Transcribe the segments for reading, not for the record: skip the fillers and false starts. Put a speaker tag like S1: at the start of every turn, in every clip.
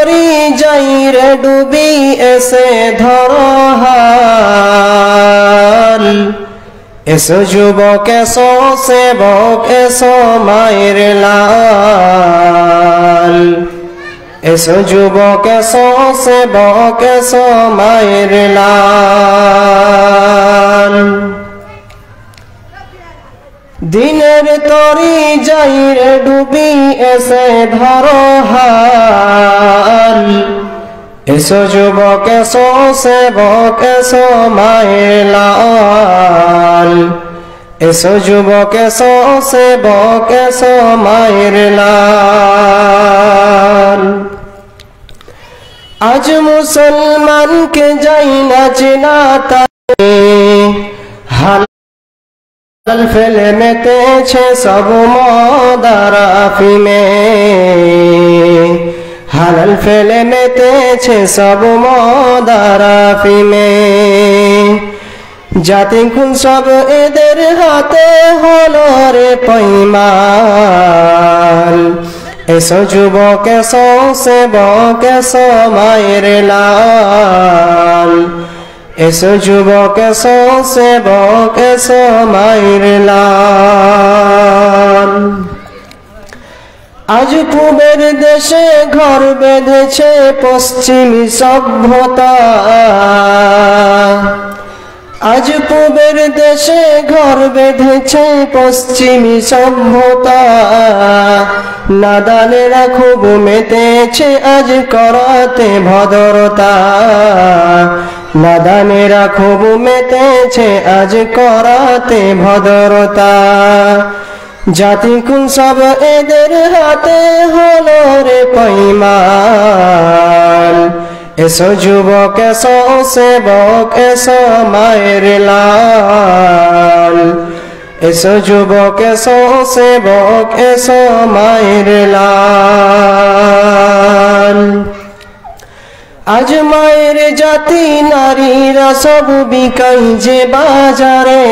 S1: তরি যাই রে ডুবি এসে ধরো হাল এসো যুবক এসো সেবক এসো মায়ের লাল এসো যুবক এসো সেবক এসো মায়ের লাল দিনের তরি যাই রে ডুবি এসে ধরো হাল এসো যুবক এসো সেবক এসো মায়ের লাল এসো যুবক এসো সেবক এসো মায়ের লাল আজ মুসলমানকে যাই না চেনা তাই হালাল ফেলে মেতেছে সব মদ আফিমে হালাল ফেলে মেতেছে সব মদ আফিমে জাতি খুন সব এদের হাতে হলো রে পয়মাল এসো যুবক এসো সেবক এসো মায়ের লাল এসো যুবক এসো সেবক এসো মায়ের লাল আজ পূবের দেশে ঘর বেঁধেছে পশ্চিমী সভ্যতা আজ পূবের দেশে ঘর বেঁধেছে পশ্চিমী সভ্যতা নাদানেরা খুব মেতেছে আজ করাতে ভদ্রতা নাদানেরা খুব মেতেছে আজ করাতে ভদ্রতা জাতি কুল সব এদের হাতে হলো রে পয়মাল এসো যুবক এসো সেবক এসো মায়ের লাল এসো যুবক এসো সেবক এসো মায়ের লাল আজ মায়ের জাতি নারীরা সব বিকাই যে বাজারে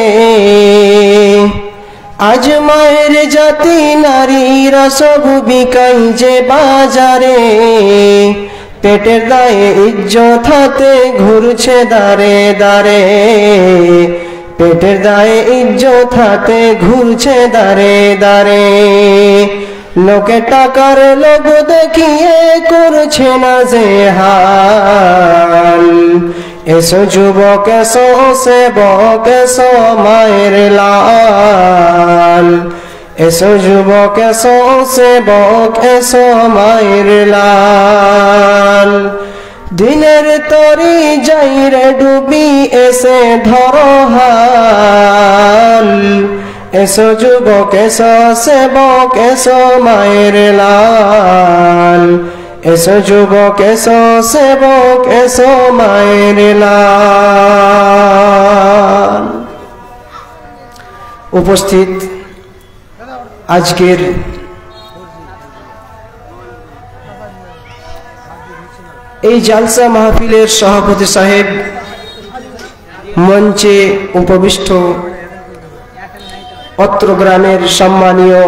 S1: আজ মায়ের জাতি নারীরা সব বিকাই যে বাজারে পেটের দায়ে ইজ্জত হাতে ঘুরছে দারে দারে পেটের দায়ে ইজ্জত হাতে ঘুরছে দারে দারে লোকে টাকার লোভ দেখিয়ে করছে না যে হাল এসো যুবক এসো সেবক এসো মায়ের লাল এসো যুবক এসো সেবক এসো মায়ের লাল দিনের তরি যাই রে ডুবি এসে ধরো হাল এসো যুবক এসো সেবক এসো মায়ের লাল এসো যুবক এসো সেবক এসো মায়ের লাল উপস্থিত আজকের এই জালসা মাহফিলের সভাপতি সাহেব মঞ্চে উপবিষ্ট অত্র গ্রামের সম্মানীয়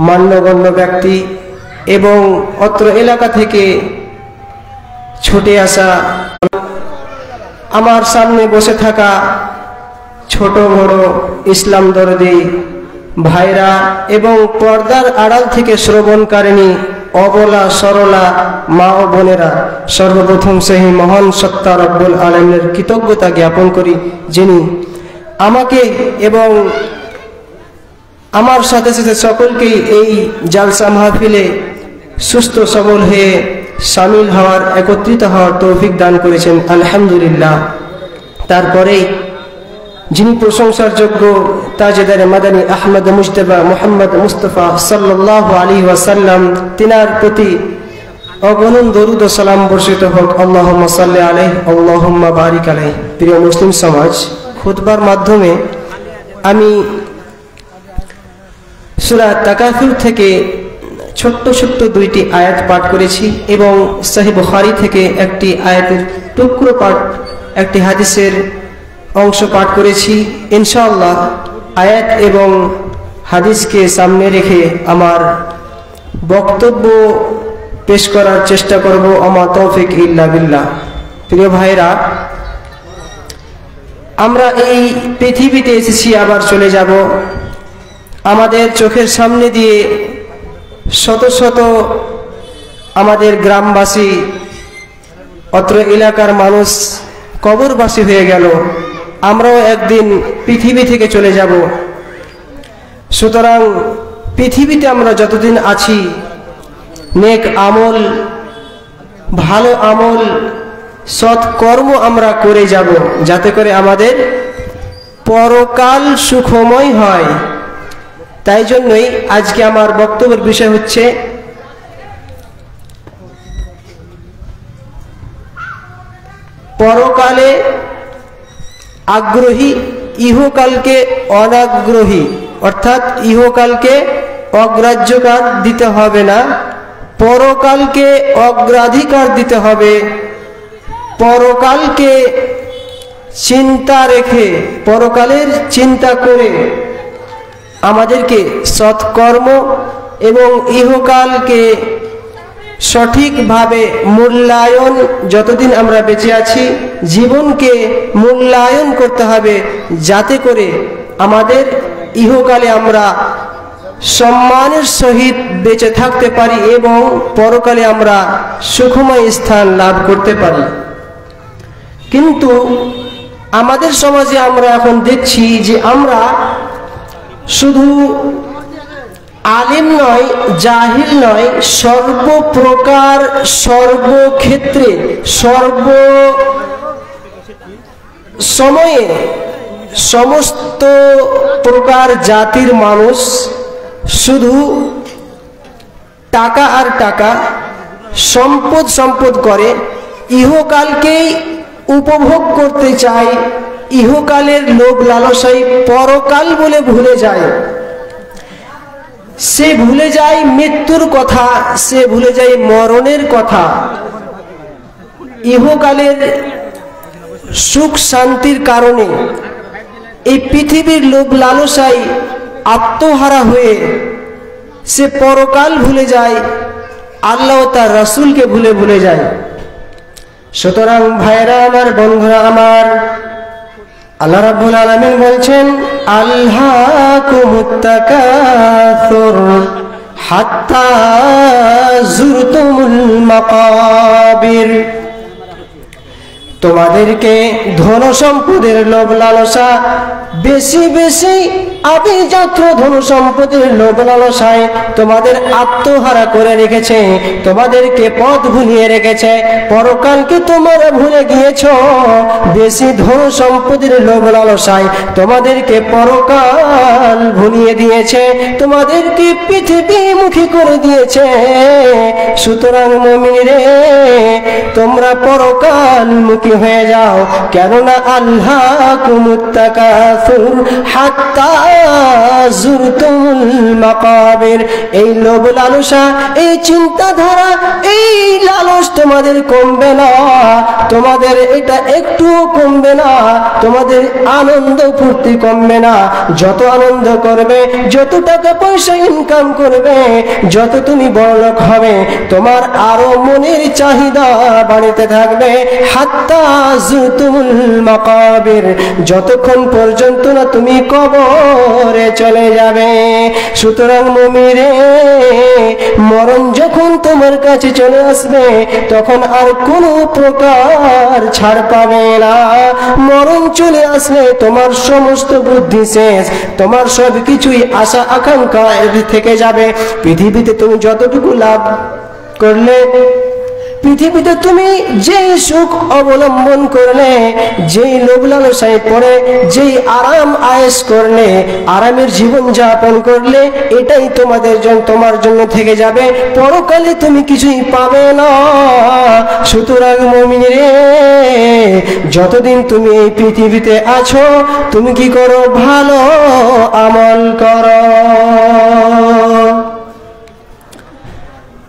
S1: মান্যগণ্য ব্যক্তি এবং অত্র এলাকা থেকে ছুটে আসা আমার সামনে বসে থাকা ছোট বড় ইসলাম দরদি ভাইরা এবং পর্দার আড়াল থেকে শ্রবণকারিণী অবলা সরলা মা ও বোনেরা সর্বপ্রথম সেই মহান সত্তা রব্বুল আলামিনের কৃতজ্ঞতা জ্ঞাপন করি যিনি আমাকে এবং আমার সাথে সাথে সকলকেই এই জালসা মাহফিলে সুস্থ সবল হয়ে শামিল হওয়ার একত্রিত হওয়ার তৌফিক দান করেছেন আলহামদুলিল্লাহ। তারপরেই যিনি প্রশংসার যোগ্য তাজেদারে মাদানী আহমদ মুজতবা মুহাম্মদ মুস্তফা সাল্লাল্লাহু আলাইহি ওয়াসাল্লাম তিনার প্রতি অগণন দরুদ ও সালাম বর্ষিত হোক। আল্লাহুম্মা সাল্লি আলাইহি আল্লাহুম্মা বারিক আলাইহি। প্রিয় মুসলিম সমাজ, খুতবার মাধ্যমে আমি সূরা তাকাসুর থেকে ছোট্ট ছোট্ট দুইটি আয়াত পাঠ করেছি এবং সহিহ বুখারী থেকে একটি আয়াতের টুকরো পাঠ, একটি হাদিসের অংশ পাঠ করেছি। ইনশাআল্লাহ আয়াত এবং হাদিসকে সামনে রেখে আমার বক্তব্য পেশ করার চেষ্টা করব। ওমা তৌফিক ইল্লা বিল্লাহ। প্রিয় ভাইরা, আমরা এই পৃথিবীতে এসেছি, আবার চলে যাব। আমাদের চোখের সামনে দিয়ে শত শত আমাদের গ্রামবাসী, অত্র এলাকার মানুষ কবরবাসী হয়ে গেল। আমরাও একদিন পৃথিবী থেকে চলে যাব। সুতরাং পৃথিবীতে আমরা যতদিন আছি, নেক আমল, ভালো আমল, সৎ কর্ম আমরা করে যাব, যাতে করে আমাদের পরকাল সুখময় হয়। তাই জন্যই আজকে আমার বক্তব্যের বিষয় হচ্ছে পরকালে আগ্রহী, ইহকালকে অনাগ্রহী। অর্থাৎ ইহকালকে অগ্রাহ্যকার দিতে হবে না, পরকালকে অগ্রাধিকার দিতে হবে। পরকালকে চিন্তা রেখে, পরকালের চিন্তা করে আমাদেরকে সৎকর্ম এবং ইহকালকে সঠিকভাবে মূল্যায়ন, যতদিন আমরা বেঁচে আছি জীবনকে মূল্যায়ন করতে হবে, যাতে করে আমাদের ইহকালে আমরা সম্মানের সহিত বেঁচে থাকতে পারি এবং পরকালে আমরা সুখময় স্থান লাভ করতে পারি। কিন্তু আমাদের সমাজে আমরা এখন দেখছি যে আমরা শুধু আলিম নয়, জাহিল নয়, সর্বপ্রকার, সর্বক্ষেত্রে, সর্ব সময়ে সমস্ত প্রকার জাতির মানুষ শুধু টাকা আর টাকা, সম্পদ সম্পদ করে, ইহকালকেই উপভোগ করতে চায়, ইহকালের লোভ লালসাই পরকাল বলে ভুলে যায়। সে ভুলে যায় মৃত্যুর কথা, সে ভুলে যায় মরণের কথা। ইহকালের সুখ শান্তির কারণে এই পৃথিবীর লোভ লালসায় আত্মহারা হয়ে সে পরকাল ভুলে যায়, আল্লাহ তার রাসূলকে ভুলে যায়। সুতরাং ভাইরা আমার, বন্ধুরা আমার, আল্লাহ রাব্বুল আলামিন বলছেন, আলহাকুমুত তাকাসুর হাত্তা যুরতুমুল মাকাবির। তোমাদেরকে ধন সম্পদের লোভ লালসা বেশি বেশি আভিজাত্য ধন সম্পদের লোভ লালসায় তোমাদের আত্মহারা করে রেখেছে, তোমাদেরকে পথ ভুলিয়ে রেখেছে, পরকালকে তোমরা ভুলে গিয়েছ। বেশি ধন সম্পদের লোভ লালসায় তোমাদেরকে পরকাল ভুলিয়ে দিয়েছে, তোমাদেরকে পৃথিবীমুখী করে দিয়েছে। সুতরাং মুমিন রে, তোমরা পরকাল মুখী হয়ে যাও, কেননা আল্লাহকুমুত তাকাসুর হাত্তা যুরতুমুল মাকাবির। এই লোভ লালসা, এই চিন্তাধারা, এই লালস তোমাদের কমবে না, তোমাদের এটা একটু কমবে না, তোমাদের আনন্দ ফুর্তি কমবে না। যত আনন্দ করবে, যত টাকা পয়সা ইনকাম করবে, যত তুমি বড়লোক হবে, তোমার আরো মনের চাহিদা বাড়তে থাকবে। হাত্তা যুরতুমুল মাকাবির, যতক্ষণ পর্যন্ত না তুমি কবরে চলে যাবে। সুতরাং মুমিন রে, মরণ যখন তোমার কাছে চলে আসবে, তখন আর কোনো প্রকার ছাড় পাবে না। মরণ চলে আসলে তোমার সমস্ত বুদ্ধি শেষ, তোমার সব কিছুই আশা আকাঙ্ক্ষা থেকে যাবে। পৃথিবীতে তুমি যতটুকু লাভ করলে, পৃথিবীতে তুমি যেই সুখ অবলম্বন করলে, যেই লোভ লালসায় পড়ে যেই আরাম আয়েশ করলে, আরামের জীবন যাপন করলে, এটাই তোমার জন্য থেকে যাবে। পরকালে তুমি কিছুই পাবে না। সুতরাং মুমিন রে, যতদিন তুমি এই পৃথিবীতে আছো, তুমি কি করো? ভালো আমল করো।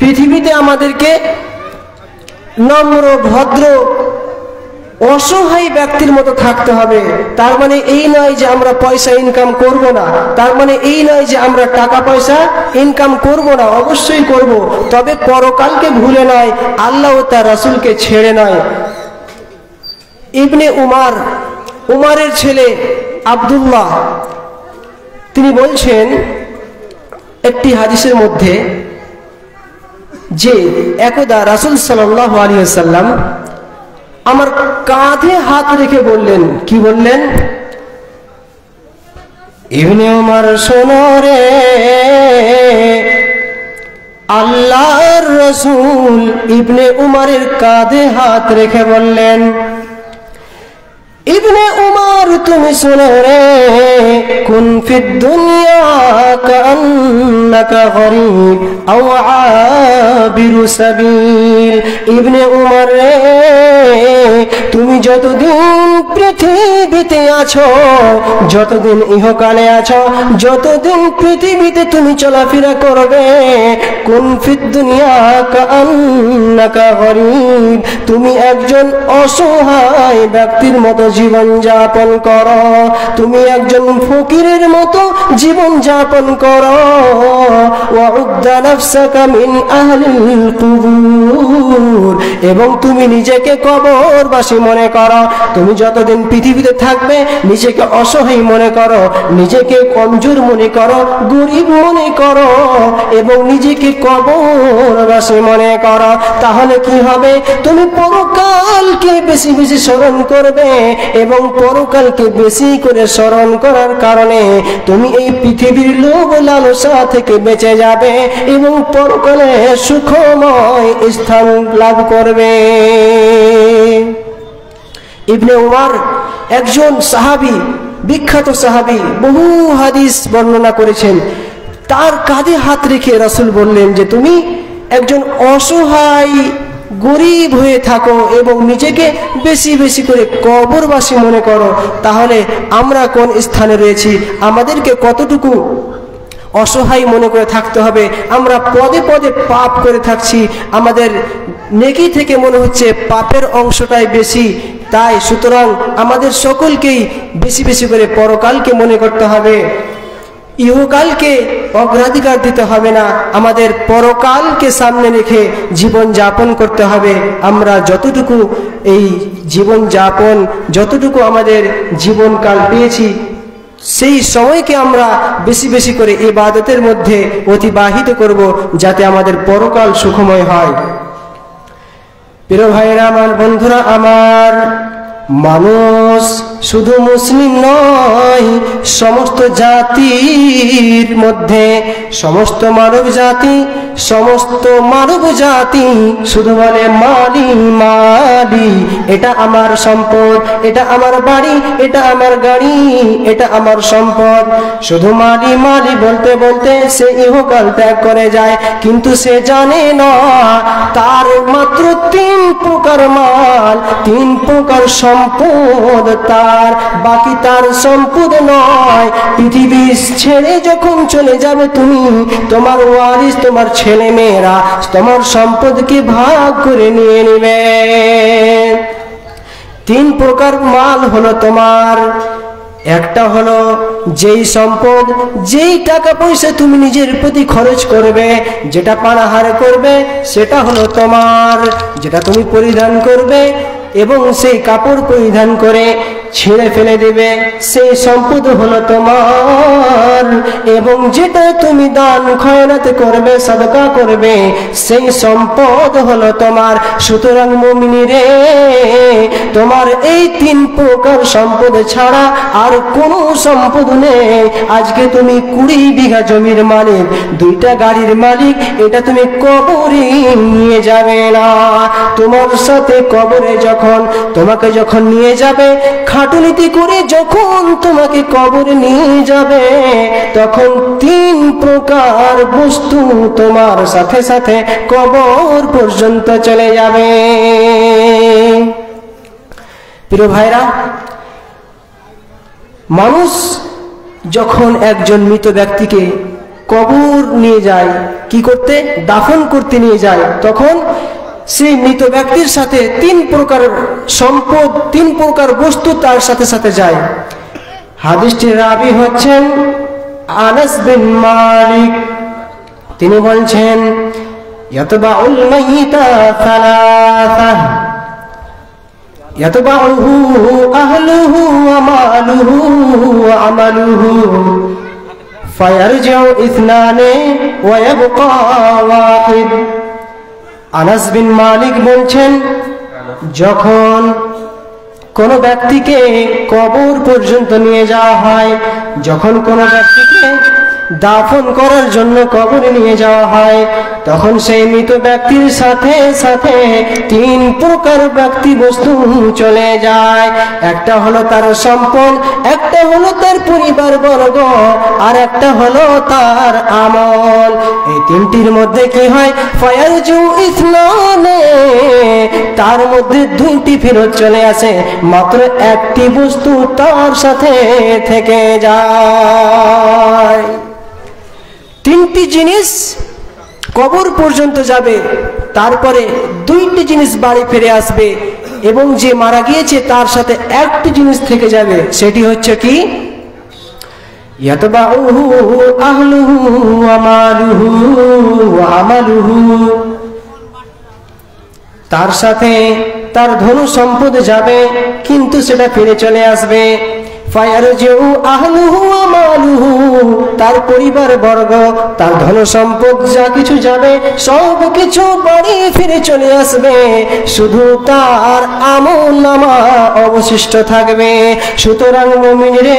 S1: পৃথিবীতে আমাদেরকে নম্র, ভদ্র অসহায় ব্যক্তির মতো থাকতে হবে। তার মানে এই নয় যে আমরা পয়সা ইনকাম করব না, তার মানে এই নয় যে আমরা টাকা পয়সা ইনকাম করব না, অবশ্যই করব, তবে পরকালকে ভুলে নয়, আল্লাহ ও তার রাসূলকে ছেড়ে নয়। ইবনে উমারের ছেলে আব্দুল্লাহ তিনি বলছেন একটি হাদিসের মধ্যে যে একদা রাসূল সাল্লাল্লাহু আলাইহি ওয়াসাল্লাম আমার কাঁধে হাত রেখে বললেন, কি বললেন? ইবনে উমর শোনো রে, আল্লাহর রাসূল ইবনে উমরের কাঁধে হাত রেখে বললেন, ইবনে উমর তুমি শোনো রে, কুন ফিদ দুনিয়া কান্নাকা গরীব আও আবিরু সাবিল। ইবনে উমর রে, তুমি যতদিন পৃথিবীতে আছো, যতদিন ইহকালে আছো, যতদিন পৃথিবীতে তুমি চলাফেরা করবে, কুন ফিদ দুনিয়া কান্নাকা গরীব, তুমি একজন অসহায় ব্যক্তির মতো জীবন যাপন করো, তুমি একজন ফকিরের মতো জীবন যাপন করো। ওয়াউদ্দা নাফসাকা মিন আহলিল কুবুর, এবং তুমি নিজেকে কবরবাসী মনে করো। তুমি যতদিন পৃথিবীতে থাকবে নিজেকে অসহায় মনে করো, নিজেকে কমজোর মনে করো, গরিব মনে করো, এবং নিজেকে কবরবাসী মনে করো। তাহলে কি হবে? তুমি পরকালকে বেশি বেশি স্মরণ করবে, এবং পরকালকে বেশি করে স্মরণ করার কারণে তুমি এই পৃথিবীর লোভ লালসা থেকে বেঁচে যাবে এবং পরকালে সুখময় স্থান লাভ করবে। ইবনে উমর একজন সাহাবী, বিখ্যাত সাহাবী, বহু হাদিস বর্ণনা করেছেন। তার কাঁধে হাত রেখে রাসূল বললেন যে তুমি একজন অসহায় গরিব হয়ে থাকো এবং নিজেকে বেশি বেশি করে কবরবাসী মনে করো। তাহলে আমরা কোন স্থানে রয়েছি? আমাদেরকে কতটুকু অসহায় মনে করে থাকতে হবে? আমরা পদে পদে পাপ করে থাকছি, আমাদের নেকি থেকে মনে হচ্ছে পাপের অংশটাই বেশি। তাই সুতরাং আমাদের সকলকেই বেশি বেশি করে পরকালকে মনে করতে হবে, ইহকালকে অগ্রাধিকার দিতে হবে না, আমাদের পরকালকে সামনে রেখে জীবন যাপন করতে হবে। আমরা যতটুকু এই জীবন যাপন, যতটুকু আমাদের জীবনকাল পেয়েছি, সেই সময়কে আমরা বেশি বেশি করে ইবাদতের মধ্যে অতিবাহিত করব, যাতে আমাদের পরকাল সুখময় হয়। প্রিয় ভাইরা আমার, বন্ধুরা আমার, মানুষ শুধু মুসলিম নয়, সমস্ত জাতির মধ্যে সমস্ত মানব জাতি শুধু বলে মালি মালি, এটা আমার সম্পদ, এটা আমার বাড়ি, এটা আমার গাড়ি, এটা আমার সম্পদ। শুধু মালি মালি বলতে বলতে সে ইহকাল ত্যাগ করে যায়, কিন্তু সে জানে না তার মাত্র 3 প্রকার মাল, 3 প্রকার সম্পদ তার, বাকি তার সম্পদ নয়। পৃথিবী ছেড়ে যখন চলে যাবে তুমি, তোমার ওয়ারিস, তোমার ছেলে মেয়েরা তোমার সম্পদকে ভাগ করে নিয়ে নেবে। 3 প্রকার মাল হলো তোমার। একটা হলো যেই সম্পদ, যেই টাকা পয়সা তুমি নিজের প্রতি খরচ করবে, যেটা পানাহার করবে, সেটা হলো তোমার। যেটা তুমি পরিধান করবে এবং সেই কাপড় পরিধান করে ছিঁড়ে ফেলে দেবে, সেই সম্পদ হলো তোমার। এবং যেটা তুমি দান খয়রাত করবে, সাদকা করবে, সেই সম্পদ হলো তোমার। সুতরাং মুমিনী রে, তোমার এই 3 প্রকার সম্পদ ছাড়া আর কোনো সম্পদ নেই। আজকে তুমি 20 বিঘা জমির মালিক, 2টা গাড়ির মালিক, এটা তুমি কবরে নিয়ে যাবে না। তোমার সাথে কবরে তোমাকে যখন নিয়ে যাবে, খাটুনিতে করে যখন তোমাকে কবরে নিয়ে যাবে, তখন 3 প্রকার বস্তু তোমার সাথে সাথে কবর পর্যন্ত চলে যাবে। প্রিয় ভাইরা, মানুষ যখন একজন মৃত ব্যক্তিকে কবর নিয়ে যায়, কি করতে? দাফন করতে নিয়ে যায়, তখন সেই মৃত ব্যক্তির সাথে 3 প্রকার সম্পদ, 3 প্রকার বস্তু তার সাথে সাথে যায়। হাদিসটির রাবী হচ্ছেন আনাস বিন মালিক। তিনি বলছেন ইয়াতবাউল মাইয়িতা সালাসা ইয়াতবাউহু আহলুহু ওয়া মালুহু ওয়া আমালুহু ফায়ারজিউ ইসনানে ওয়া ইয়াবকা ওয়াহিদ। আনাস বিন মালিক বলছেন, যখন কোন ব্যক্তিকে কবর পর্যন্ত নিয়ে যাওয়া হয়, যখন কোন ব্যক্তিকে দাফন করার জন্য কবরে নিয়ে যাওয়া হয়, তখন সেই মৃত ব্যক্তির সাথে সাথে 3 প্রকার ব্যক্তি বস্তু চলে যায়। একটা হলো তার সম্পদ, একটা হলো তার পরিবার বর্গ, আর একটা হলো তার আমল। এই 3টির মধ্যে কি হয়? ফায়ারজু ইসলামে, তার মধ্যে 2টি ফেরত চলে আসে, মাত্র 1টি বস্তু তার সাথে থেকে যায়। 3টি জিনিস কবর পর্যন্ত যাবে, তারপরে 2টি জিনিস বাড়ি ফিরে আসবে, এবং যে মারা গিয়েছে তার সাথে 1টি জিনিস থেকে যাবে। সেটি হচ্ছে কি? ইয়াতবাউহু আহলুহু ওয়া মালুহু ওয়া আমালুহু, তার সাথে তার ধন সম্পদ যাবে, কিন্তু সেটা ফিরে চলে আসবে। ফায়ারজিউ আহলুহু ওয়া মালুহু, তার পরিবার বর্গ, তার ধন সম্পদ যা কিছু যাবে সব কিছু বাড়ি ফিরে চলে আসবে, শুধু তার আমলনামা অবশিষ্ট থাকবে। সুতরাং মুমিন রে,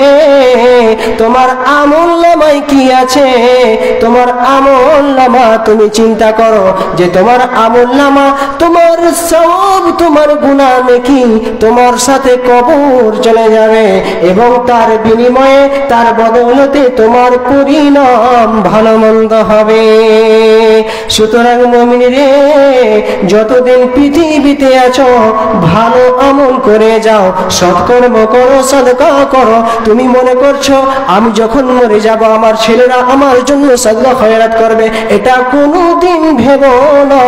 S1: তোমার আমলনামায় কি আছে? তোমার আমলনামা তুমি চিন্তা করো যে তোমার আমলনামা, তোমার সব, তোমার গুনাহ নেকি তোমার সাথে কবর চলে যাবে, এবং তার বিনিময়ে, তার বদৌলতে তোমার পরিণাম ভালো মন্দ হবে। সুতরাং মুমিন রে, যতদিন পৃথিবীতে আছো ভালো আমল করে যাও, সৎকর্ম করো, সাদকা করো। তুমি মনে করছো আমি যখন মরে যাব আমার ছেলেরা আমার জন্য সাদকা খয়রাত করবে, এটা কোনোদিন ভেবো না,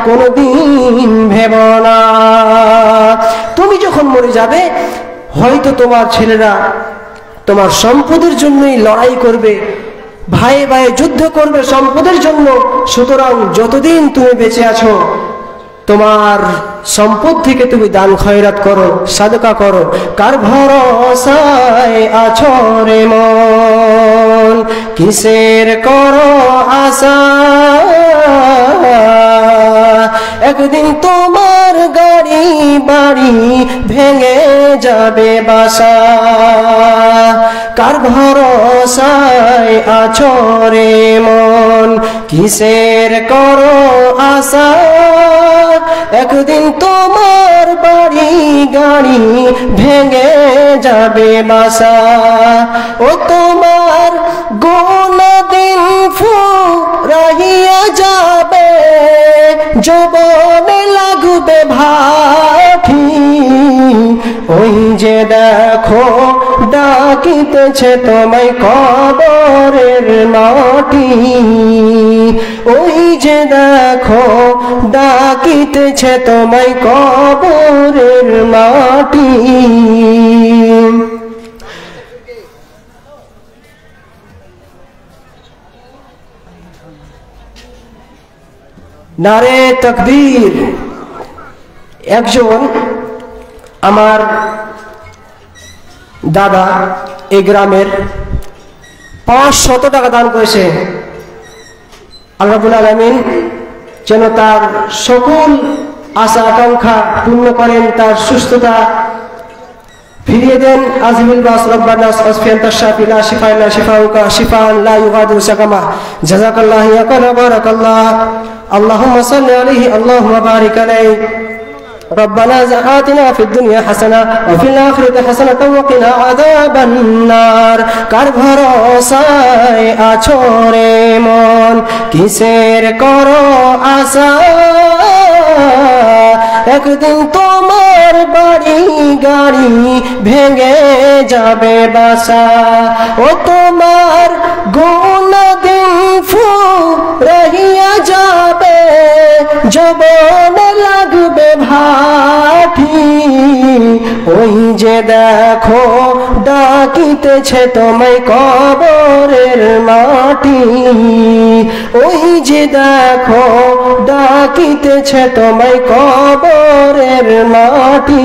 S1: কোনোদিন ভেবো না। তুমি যখন মরে যাবে, হয়তো তোমার ছেলেরা তোমার সম্পদের জন্যই লড়াই করবে, ভাই ভাই যুদ্ধ করবে সম্পদের জন্য। সুতরাং যতদিন তুমি বেঁচে আছো, তোমার সম্পদ থেকে তুমি দান খয়রাত করো, সাদকা করো। কার ভরসায় আছো রে মন, কিসের করো আশা? একদিন তোমার গাড়ি বাড়ি ভেঙে যাবে বাসা। কার ভরসায় আছো রে মন, কিসের করো আশা? একদিন তোমার বাড়ি গাড়ি ভেঙে যাবে বাসা। ও তোমার গোনা দিন ফুরাইয়া যাবে, যৌবনে লাগবে ভাঠি। ওই যে দেখো ডাকিতেছে তোমায় কবরের মাটি, ওই যে দেখো ডাকিতেছে তোমায় কবরের মাটি। নারে তাকবীর। একজন আমার দাদা এই গ্রামের 500 টাকা দান করেছে। আল্লাহ রাব্বুল আলামিন যেন তার সকল আশা আকাঙ্ক্ষা পূর্ণ করেন, তার সুস্থতা ফিরিয়ে দেন। আজমিল বাস রব্বানা আসফিয়ান তাশাফি লা শিফা ইল্লা শিফাউকা শিফাআন লা ইউগাদিরু সাকামা। জাযাকাল্লাহু ইয়াকানা বারাকাল্লাহ। اللهم صل عليه اللهم بارك عليه. ربنا آتنا في الدنيا حسنة وفي الآخرة حسنة وقنا عذاب النار. কার ভরসায় আছো রে মন, কিসের করো আশা? একদিন তোমার বাড়ি গাড়ি ভেঙে যাবে বাসা। ও তোমার গোনা দিন ফুরাইয়া যাবে, যৌবনে লাগবে ভাটি, ওই যে দেখো ডাকিতেছে তোমায় কবরের মাটি, ওই যে দেখো ডাকিতেছে তোমায় কবরের মাটি।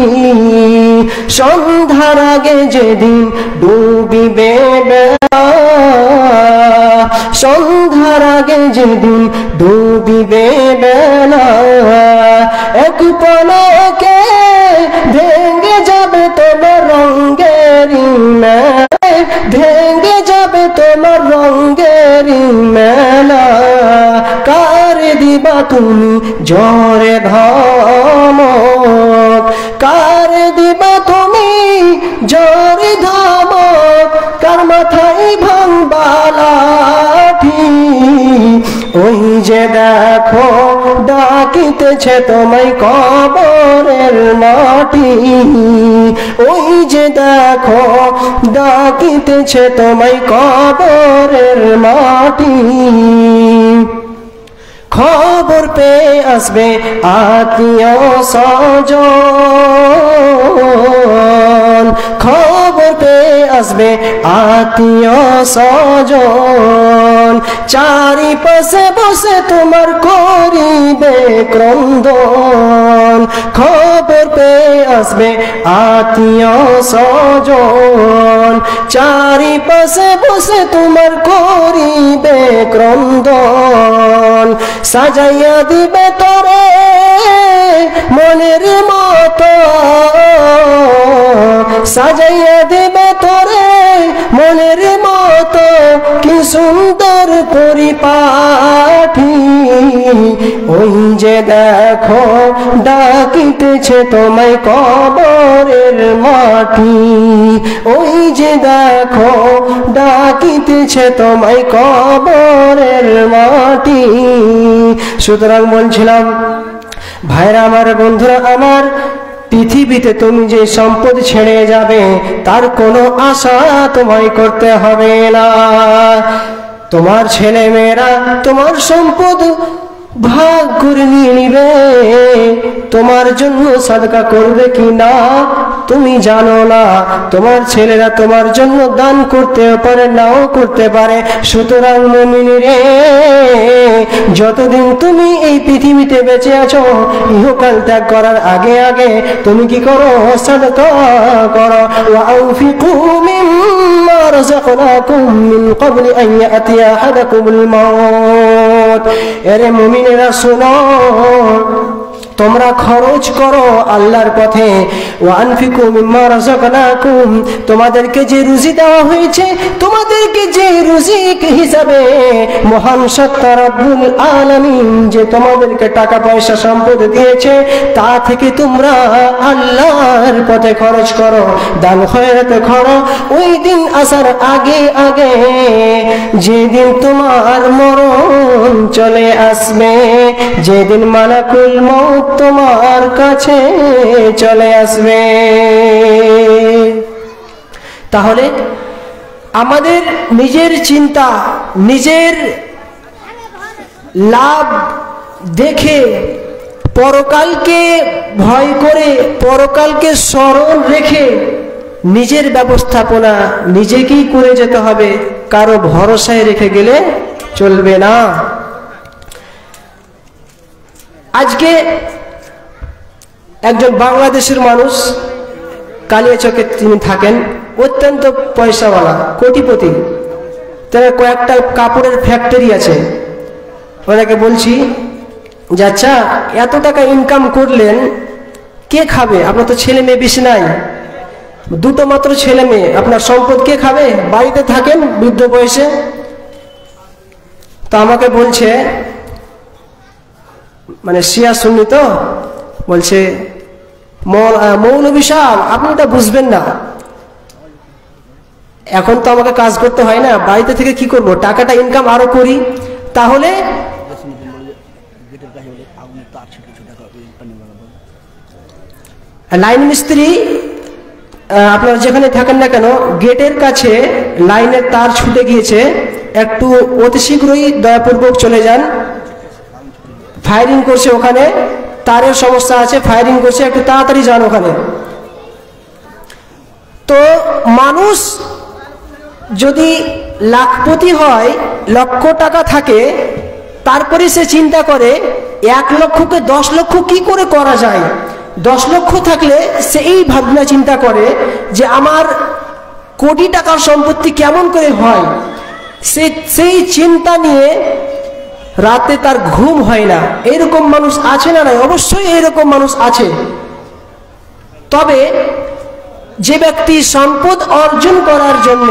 S1: সন্ধ্যার আগে যেদিন ডুবিবে বেলা, সন্ধ্যার আগে যেদিন ডুবিবে বেলা, এক পলকে ভেঙে যাবে তোমার রঙের মেলা, ভেঙে যাবে তোমার রঙের মেলা। কার দিবা তুমি জ্বরে ধমক, কার দিবা তুমি জ্বরে ধমক, কার মাথায় ভাঙবা লাঠি, ওই যে দেখো ডাকিতেছে তোমায় কবরের মাটি, ওই যে দেখো ডাকিতেছে তোমায় কবরের মাটি। খবর পেয়ে আসবে আত্মীয় স্বজন, খবর পেয়ে আসবে আত্মীয় স্বজন, চারিপাশে বসে তোমার করিবে ক্রন্দন। খবর পেয়ে আসবে আত্মীয় স্বজন, চারিপাশে বসে তোমার করিবে ক্রন্দন। সাজাইয়া দিবে তোরে মনের মতো, সাজাইয়া দিবে তোরে মনের মতো, কি সুন্দর পরিপাটি, ওই যে দেখো ডাকিতেছে তোমায় কবরের মাটি, ওই যে দেখো ডাকিতেছে তোমায় কবরের মাটি। সুতরাং বলছিলাম ভাইরা আমার, বন্ধুরা আমার, পৃথিবীতে তুমি যে সম্পদ ছেড়ে যাবে তার কোনো আশা তোমায় করতে হবে না। তোমার ছেলে মেয়েরা তোমার সম্পদ ভাগ করে নিয়ে নিবে, তোমার জন্য সাদকা করবে কি না তুমি জানো না। তোমার ছেলেরা তোমার জন্য দান করতে পারে, নাও করতে পারে। সুতরাং মুমিন রে, যতদিন তুমি এই পৃথিবীতে বেঁচে আছো, ইহকাল ত্যাগ করার আগে আগে তুমি কি করো? সাদকা করো। ওয়ানফিকু মিম্মা রাযাকনাকুম মিন ক্বাবলি আন ইয়াতিয়া আহাদাকুমুল মাউত। এরে মুমিনেরা শোনো, তোমরা খরচ করো আল্লাহর পথে। ওয়ানফিকু মিম্মা রাযাকনাকুম, তোমাদেরকে যে রুজি দেওয়া হয়েছে, তোমাদেরকে যে রুজি হিসাবে মহান সত্তা রব্বুল আলামিন যে তোমাদেরকে টাকা পয়সা সম্পদ দিয়েছে, তা থেকে তোমরা আল্লাহর পথে খরচ করো, দান খয়রাতে করো। ওই দিন আসার আগে আগে, যেদিন তোমার মরণ চলে আসবে, যেদিন মালাকুল মউত তোমার কাছে চলে আসবে। তাহলে আমাদের নিজের চিন্তা, নিজের লাভ দেখে, পরকালকে ভয় করে, পরকালকে স্মরণ রেখে নিজের ব্যবস্থাপনা নিজেকেই করে যেতে হবে, কারো ভরসায় রেখে গেলে চলবে না। আজকে একজন বাংলাদেশের মানুষ, কালিয়াচকে তিনি থাকেন, অত্যন্ত পয়সাওয়ালা, কোটিপতি, তার কয়েকটা কাপড়ের ফ্যাক্টরি আছে। ওনাকে বলছি যে আচ্ছা, এত টাকা ইনকাম করলেন, কে খাবে? আপনার তো ছেলে মেয়ে বেশি নাই, দুটো মাত্র ছেলে মেয়ে, আপনার সম্পদ কে খাবে? বাড়িতে থাকেন বৃদ্ধ বয়সে। তো আমাকে বলছে, মানে শিয়া সুন্নি তো, বলছে মৌলভী সাহেব আপনি এটা বুঝবেন না, এখন তো আমাকে কাজ করতে হয় না, বাড়িতে থেকে কি করব, টাকাটা ইনকাম আরো করি, তাহলে লাইন মিস্ত্রি আপনারা যেখানে থাকেন না কেন, গেটের কাছে লাইনের তার ছুটে গিয়েছে, একটু অতি শীঘ্রই দয়াপূর্বক চলে যান, ফায়ারিং করছে, ওখানে তারের সমস্যা আছে, ফায়ারিং করছে, একটু তাড়াতাড়ি যান ওখানে। তো মানুষ যদি লাখপতি হয়, লক্ষ টাকা থাকে, তারপরে সে চিন্তা করে 1 লক্ষকে 10 লক্ষ কি করে করা যায়। 10 লক্ষ থাকলে সে এই ভাবনা চিন্তা করে যে আমার কোটি টাকার সম্পত্তি কেমন করে হয়। সেই চিন্তা নিয়ে রাতে তার ঘুম হয় না। এরকম মানুষ আছে না? নাই, অবশ্যই এরকম মানুষ আছে। তবে যে ব্যক্তি সম্পদ অর্জন করার জন্য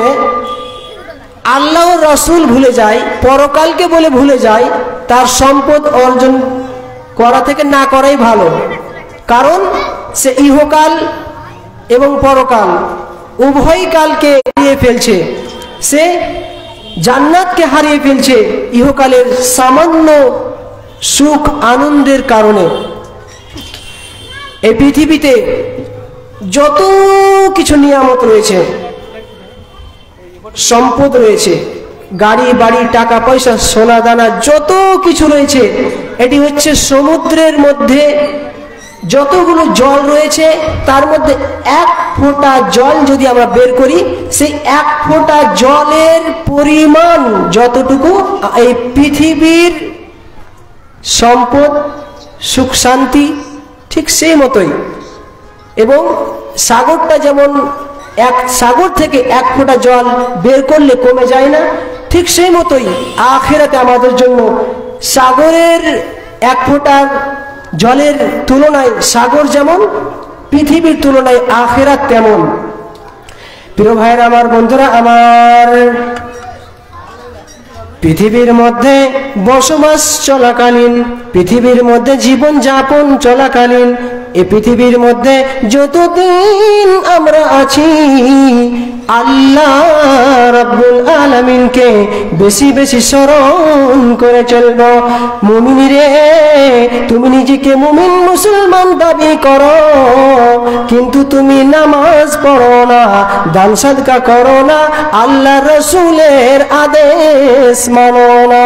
S1: আল্লাহ রাসূল ভুলে যায়, পরকালকে বলে ভুলে যায়, তার সম্পদ অর্জন করা থেকে না করাই ভালো। কারণ সে ইহকাল এবং পরকাল উভয় কালকে হারিয়ে ফেলছে। সে জান্নাতকে হারিয়ে ফেলছে ইহকালের সামান্য সুখ আনন্দের কারণে। এই পৃথিবীতে যত কিছু নিয়ামত রয়েছে, সম্পদ রয়েছে, গাড়ি বাড়ি, টাকা পয়সা, সোনা দানা, যত কিছু রয়েছে, এটি হচ্ছে সমুদ্রের মধ্যে যতগুলো জল রয়েছে তার মধ্যে 1 ফোঁটা জল যদি আমরা বের করি, সেই 1 ফোঁটা জলের পরিমাণ যতটুকু এই পৃথিবীর সম্পদ, সুখ শান্তি, ঠিক সেই মতোই। এবং সাগরটা যেমন সাগর থেকে 1 ফোঁটা জল বের করলে কমে যায় না, ঠিক সেই মতোই আখিরাতে আমাদের জন্য সাগরের 1 ফোঁটা জলের তুলনায়, সাগর যেমন পৃথিবীর তুলনায় আখিরাত তেমন। প্রিয় ভাইয়েরা আমার, বন্ধুরা আমার, পৃথিবীর মধ্যে বসবাস চলাকালীন, পৃথিবীর মধ্যে জীবন যাপন চলাকালীন, এই পৃথিবীর মধ্যে যতদিন আমরা আছি, আল্লাহ রাব্বুল আলামিনকে বেশি বেশি স্মরণ করে চলব। মুমিন রে, তুমি নিজেকে মুমিন মুসলমান দাবি করো, কিন্তু তুমি নামাজ পড়ো না, দান সাদকা করো না, আল্লাহ রাসূলের আদেশ মানো না।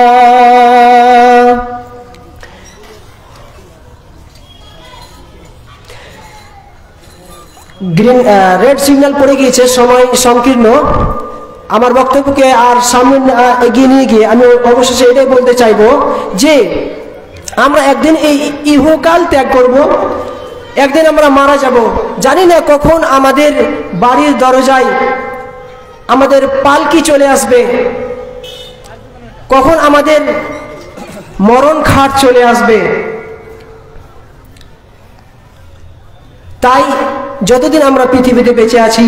S1: রেড সিগন্যাল পড়ে গিয়েছে, সময় সংকীর্ণ। আমার বক্তব্যকে আর সামনে এগিয়ে নিয়ে গিয়ে আমি অবশেষে এটাই বলতে চাইবো যে আমরা একদিন এই ইহকাল ত্যাগ করব, একদিন আমরা মারা যাব। জানি না কখন আমাদের বাড়ির দরজায় আমাদের পালকি চলে আসবে, কখন আমাদের মরণ খাট চলে আসবে। তাই যতদিন আমরা পৃথিবীতে বেঁচে আছি,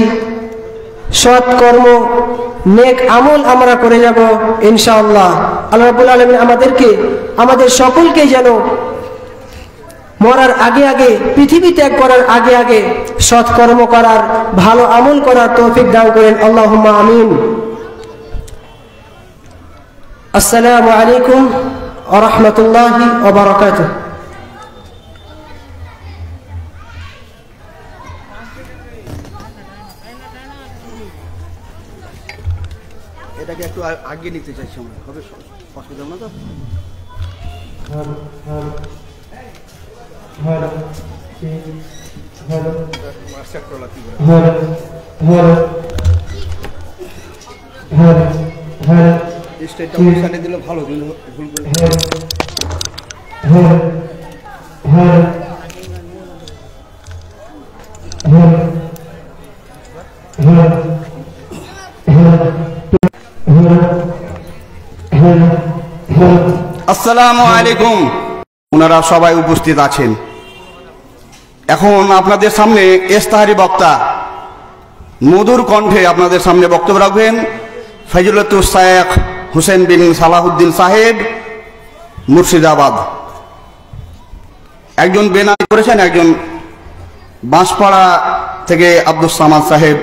S1: সৎ কর্ম, নেক আমল আমরা করে যাব ইনশাআল্লাহ। আল্লাহ রাব্বুল আলামিন আমাদের সকলকে যেন মরার আগে আগে, পৃথিবী ত্যাগ করার আগে আগে সৎ কর্ম করার, ভালো আমল করার তৌফিক দান করেন। আল্লাহুম্মা আমিন। আসসালামু আলাইকুম ওয়া রাহমাতুল্লাহি ওয়া বারাকাতুহু।
S2: এটাকে একটু আগে নিতে চাইছি আমরা, হবে অসুবিধা না তো? স্টেটটা সাইডে দিলে ভালো, দিলে ভুল করে। আসসালামু আলাইকুম। ওনারা সবাই উপস্থিত আছেন। এখন আপনাদের সামনে ইস্তাহারি বক্তা মধুর কণ্ঠে আপনাদের সামনে বক্তব্য রাখবেন ফয়জুল্লাতুল শাইখ হুসেন বিন সালাহুদ্দিন সাহেব, মুর্শিদাবাদ। একজন বেনামি করেছেন, একজন বাঁশপাড়া থেকে আব্দুস সামাদ সাহেব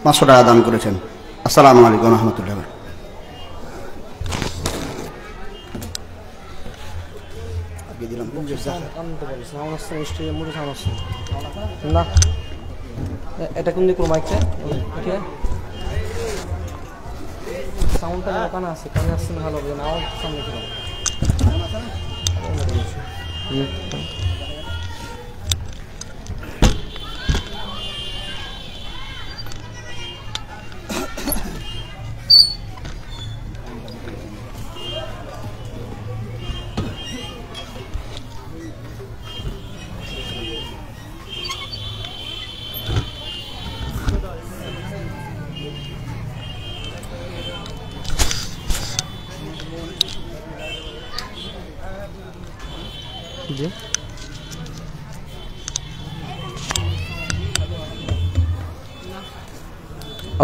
S2: 500 টাকা দান করেছেন। আসসালামু আলাইকুম রহমতুল্লাহ।
S1: এটা কোন দিকে মাইকটা সাউন্ডটা কানে আছে, কানে আসছে না, ভালো হবে না, আওয়াজ সামনে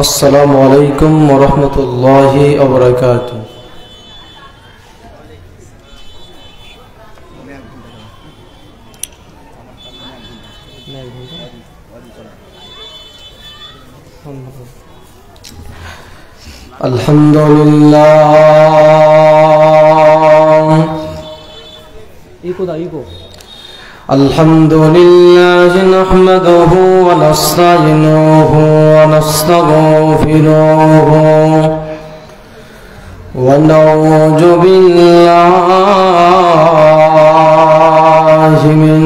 S3: अस्सलामु अलैकुम वरहमतुल्लाहि वबरकातुहू। अल्हम्दुलिल्लाह अल्हम्दुलिल्लाह नहमदुहु व नस्तईनुहु व नस्तगफिरुहु व नऊज़ु बिल्लाहि मिन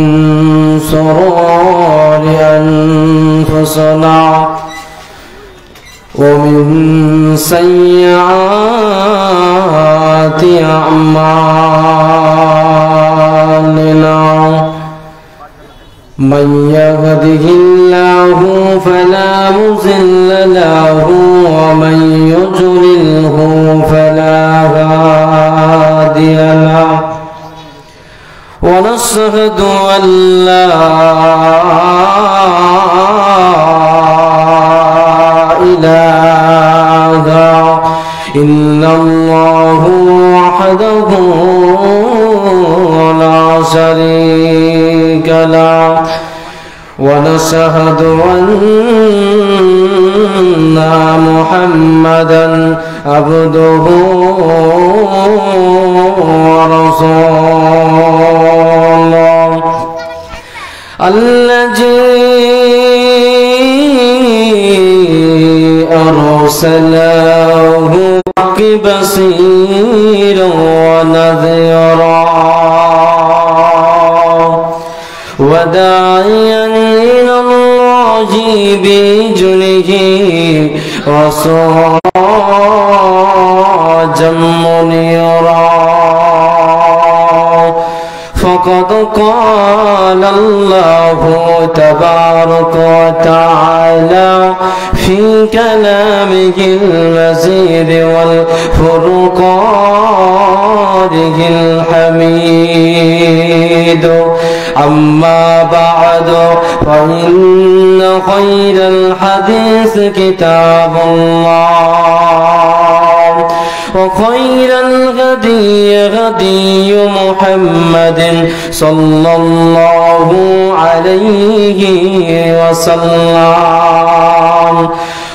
S3: शुरूरि अनफुसिना व मिन सय्यिआति अअमालिना। मन यहदिहिल्लाहु फला मुज़िल्ल लहु व मन युज़लिल्हु फला हादिय लहु व नशहदु अन ला इलाहा इल्लल्लाहु वहदहु ला शरीक लहु व नशहदु अन्ना मुहम्मदन अब्दुहु व रसूलुहु अल्लज़ी अरसलहु बसीरन व नज़ीरा व दाइयन इलल्लाहि बिइज़निहि व सिराजम मुनीरा। फ़क़द क़ाल अल्लाहु तबारक व तआला फ़ी कलामिहिल मजीद वल फ़ुरक़ानिहिल हमीद। अम्मा बअद फ़इन्न ख़ैरल हदीस किताबुल्लाह व ख़ैरल हदी हदी मुहम्मदिन सल्लल्लाहु अलैहि वसल्लम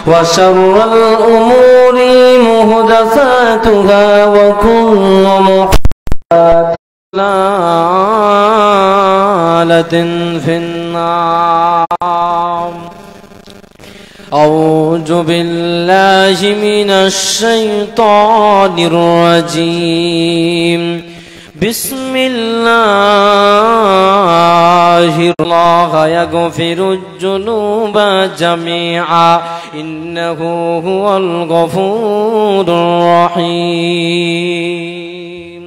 S3: व शर्रल उमूरि मुहदसातुहा व कुल्लु मुहदसातिन फिन्नार। औज़ु बिल्लाहि मिनश शैतानिर रजीम। बिस्मिल्लाह यगफिरुज़्ज़ुनूबा जमीआ इन्नहु हुवल गफूरुर रहीम।